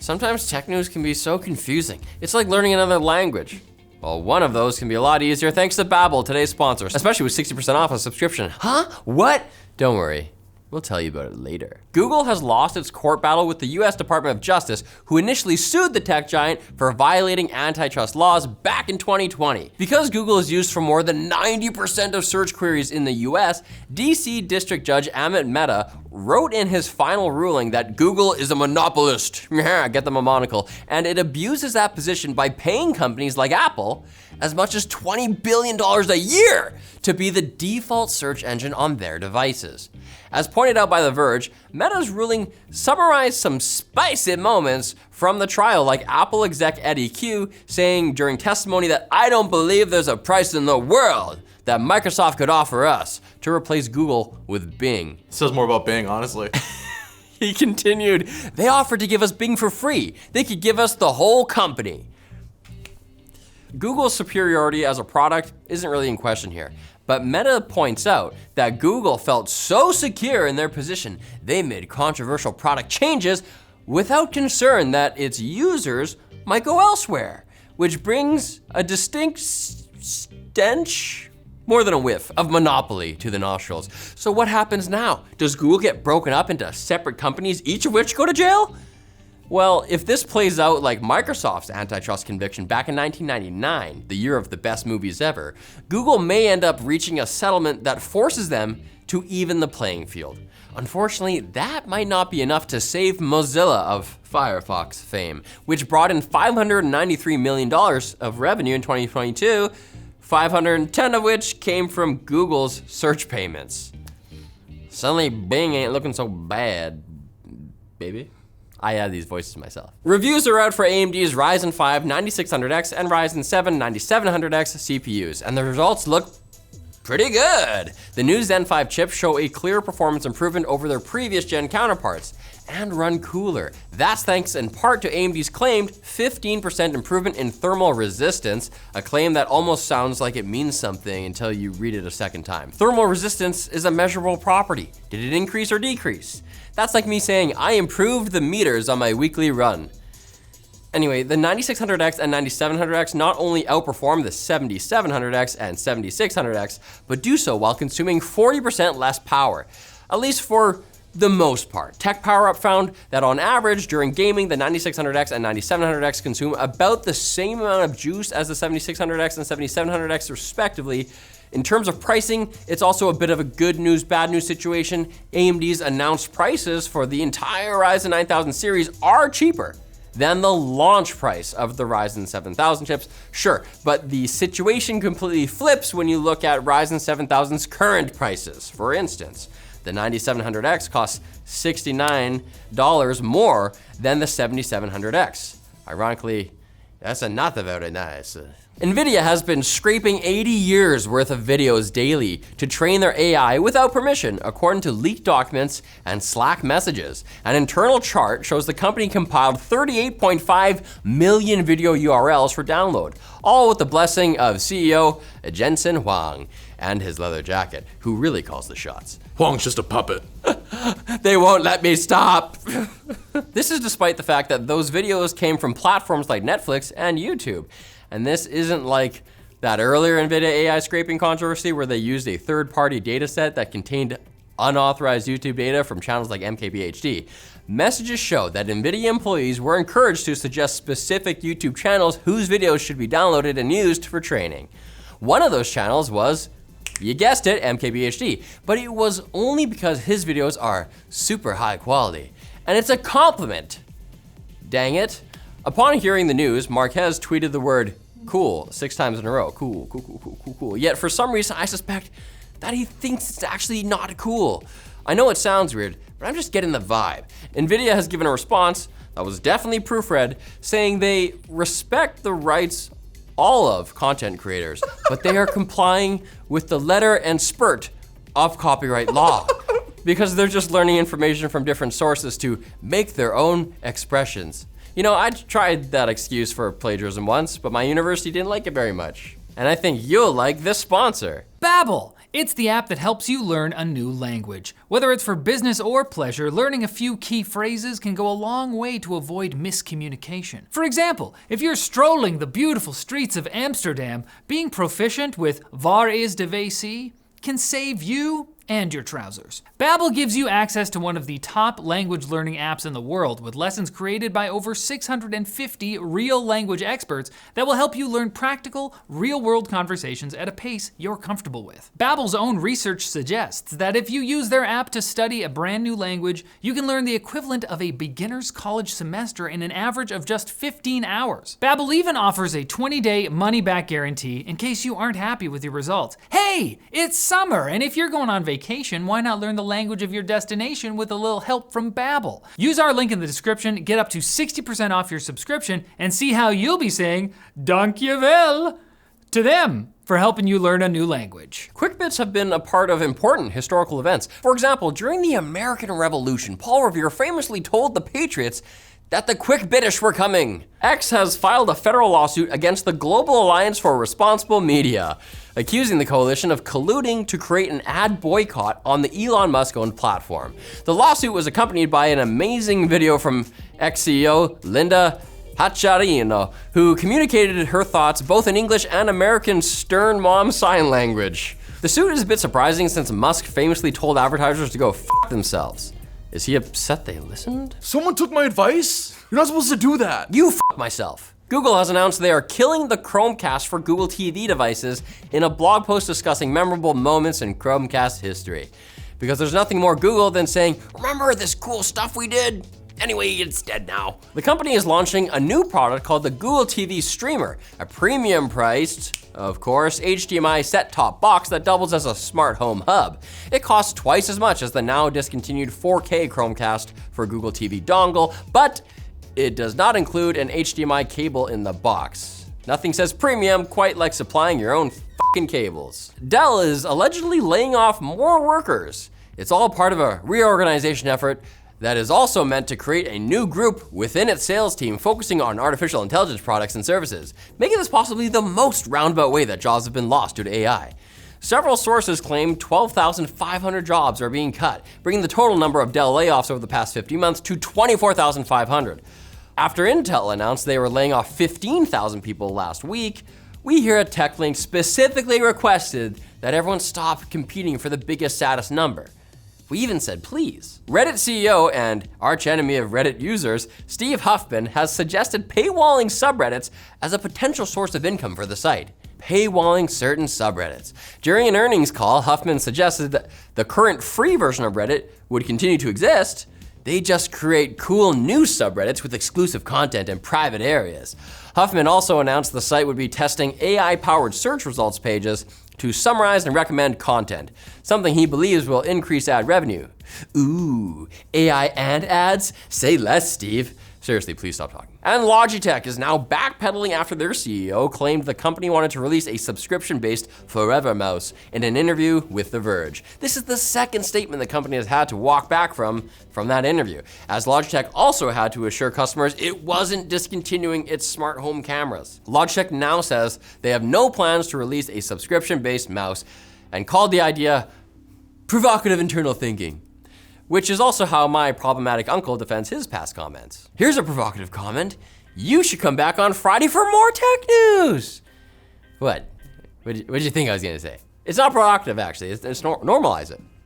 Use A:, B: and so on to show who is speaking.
A: Sometimes tech news can be so confusing. It's like learning another language. Well, one of those can be a lot easier thanks to Babbel, today's sponsor, especially with 60% off a subscription. Huh? What? Don't worry. We'll tell you about it later. Google has lost its court battle with the US Department of Justice, who initially sued the tech giant for violating antitrust laws back in 2020. Because Google is used for more than 90% of search queries in the US, DC District Judge Amit Mehta wrote in his final ruling that Google is a monopolist, get them a monocle, and it abuses that position by paying companies like Apple as much as $20 billion a year to be the default search engine on their devices. As pointed out by The Verge, Meta's ruling summarized some spicy moments from the trial, like Apple exec Eddie Q saying during testimony that "I don't believe there's a price in the world that Microsoft could offer us to replace Google with Bing."
B: Says more about Bing, honestly.
A: He continued, "They offered to give us Bing for free. They could give us the whole company." Google's superiority as a product isn't really in question here, but Meta points out that Google felt so secure in their position, they made controversial product changes without concern that its users might go elsewhere, which brings a distinct stench, more than a whiff, of monopoly to the nostrils. So what happens now? Does Google get broken up into separate companies, each of which go to jail? Well, if this plays out like Microsoft's antitrust conviction back in 1999, the year of the best movies ever, Google may end up reaching a settlement that forces them to even the playing field. Unfortunately, that might not be enough to save Mozilla of Firefox fame, which brought in $593 million of revenue in 2022, 510 of which came from Google's search payments. Suddenly, Bing ain't looking so bad, baby. I add these voices myself. Reviews are out for AMD's Ryzen 5 9600X and Ryzen 7 9700X CPUs, and the results look pretty good. The new Zen 5 chips show a clear performance improvement over their previous gen counterparts and run cooler. That's thanks in part to AMD's claimed 15% improvement in thermal resistance, a claim that almost sounds like it means something until you read it a second time. Thermal resistance is a measurable property. Did it increase or decrease? That's like me saying I improved the meters on my weekly run. Anyway, the 9600X and 9700X not only outperform the 7700X and 7600X, but do so while consuming 40% less power, at least for the most part. Tech Power Up found that on average during gaming, the 9600X and 9700X consume about the same amount of juice as the 7600X and 7700X respectively. In terms of pricing, it's also a bit of a good news, bad news situation. AMD's announced prices for the entire Ryzen 9000 series are cheaper than the launch price of the Ryzen 7000 chips. Sure, but the situation completely flips when you look at Ryzen 7000's current prices. For instance, the 9700X costs $69 more than the 7700X. Ironically, that's not very nice. Nvidia has been scraping 80 years worth of videos daily to train their AI without permission, according to leaked documents and Slack messages. An internal chart shows the company compiled 38.5 million video URLs for download, all with the blessing of CEO Jensen Huang and his leather jacket, who really calls the shots.
B: Huang's just a puppet.
A: They won't let me stop. This is despite the fact that those videos came from platforms like Netflix and YouTube. And this isn't like that earlier NVIDIA AI scraping controversy where they used a third-party data set that contained unauthorized YouTube data from channels like MKBHD. Messages show that NVIDIA employees were encouraged to suggest specific YouTube channels whose videos should be downloaded and used for training. One of those channels was, you guessed it, MKBHD, but it was only because his videos are super high quality. And it's a compliment. Dang it. Upon hearing the news, Marquez tweeted the word cool 6 times in a row. Cool, cool, cool, cool, cool, cool. Yet for some reason, I suspect that he thinks it's actually not cool. I know it sounds weird, but I'm just getting the vibe. NVIDIA has given a response that was definitely proofread, saying they respect the rights all of content creators, but they are complying with the letter and spirit of copyright law. Because they're just learning information from different sources to make their own expressions. You know, I tried that excuse for plagiarism once, but my university didn't like it very much. And I think you'll like this sponsor.
C: Babbel, It's the app that helps you learn a new language. Whether it's for business or pleasure, learning a few key phrases can go a long way to avoid miscommunication. For example, if you're strolling the beautiful streets of Amsterdam, being proficient with "Waar is de wc" can save you and your trousers. Babbel gives you access to one of the top language learning apps in the world, with lessons created by over 650 real language experts that will help you learn practical, real-world conversations at a pace you're comfortable with. Babbel's own research suggests that if you use their app to study a brand new language, you can learn the equivalent of a beginner's college semester in an average of just 15 hours. Babbel even offers a 20-day money-back guarantee in case you aren't happy with your results. Hey, it's summer, and if you're going on vacation, why not learn the language of your destination with a little help from Babbel? Use our link in the description, get up to 60% off your subscription, and see how you'll be saying "Dankjewel" to them for helping you learn a new language.
A: Quick bits have been a part of important historical events. For example, during the American Revolution, Paul Revere famously told the Patriots that the quick British were coming. X has filed a federal lawsuit against the Global Alliance for Responsible Media, accusing the coalition of colluding to create an ad boycott on the Elon Musk-owned platform. The lawsuit was accompanied by an amazing video from X CEO Linda Hacciarino, who communicated her thoughts both in English and American stern mom sign language. The suit is a bit surprising since Musk famously told advertisers to go f themselves. Is he upset they listened?
B: Someone took my advice? You're not supposed to do that.
A: You f myself. Google has announced they are killing the Chromecast for Google TV devices in a blog post discussing memorable moments in Chromecast history. Because there's nothing more Google than saying, remember this cool stuff we did? Anyway, it's dead now. The company is launching a new product called the Google TV Streamer, a premium priced, of course, HDMI set-top box that doubles as a smart home hub. It costs twice as much as the now discontinued 4K Chromecast for Google TV dongle, but it does not include an HDMI cable in the box. Nothing says premium quite like supplying your own fucking cables. Dell is allegedly laying off more workers. It's all part of a reorganization effort that is also meant to create a new group within its sales team focusing on artificial intelligence products and services, making this possibly the most roundabout way that jobs have been lost due to AI. Several sources claim 12,500 jobs are being cut, bringing the total number of Dell layoffs over the past 50 months to 24,500. After Intel announced they were laying off 15,000 people last week, we here at TechLink specifically requested that everyone stop competing for the biggest, saddest number. We even said please. Reddit CEO and arch enemy of Reddit users, Steve Huffman, has suggested paywalling subreddits as a potential source of income for the site. Paywalling certain subreddits. During an earnings call, Huffman suggested that the current free version of Reddit would continue to exist. They just create cool new subreddits with exclusive content and private areas. Huffman also announced the site would be testing AI-powered search results pages to summarize and recommend content, something he believes will increase ad revenue. Ooh, AI and ads? Say less, Steve. Seriously, please stop talking. And Logitech is now backpedaling after their CEO claimed the company wanted to release a subscription-based Forever Mouse in an interview with The Verge. This is the second statement the company has had to walk back from that interview, as Logitech also had to assure customers it wasn't discontinuing its smart home cameras. Logitech now says they have no plans to release a subscription-based mouse and called the idea provocative internal thinking, which is also how my problematic uncle defends his past comments. Here's a provocative comment. You should come back on Friday for more tech news. What? What'd you think I was gonna say? It's not provocative, actually. It's normalize it.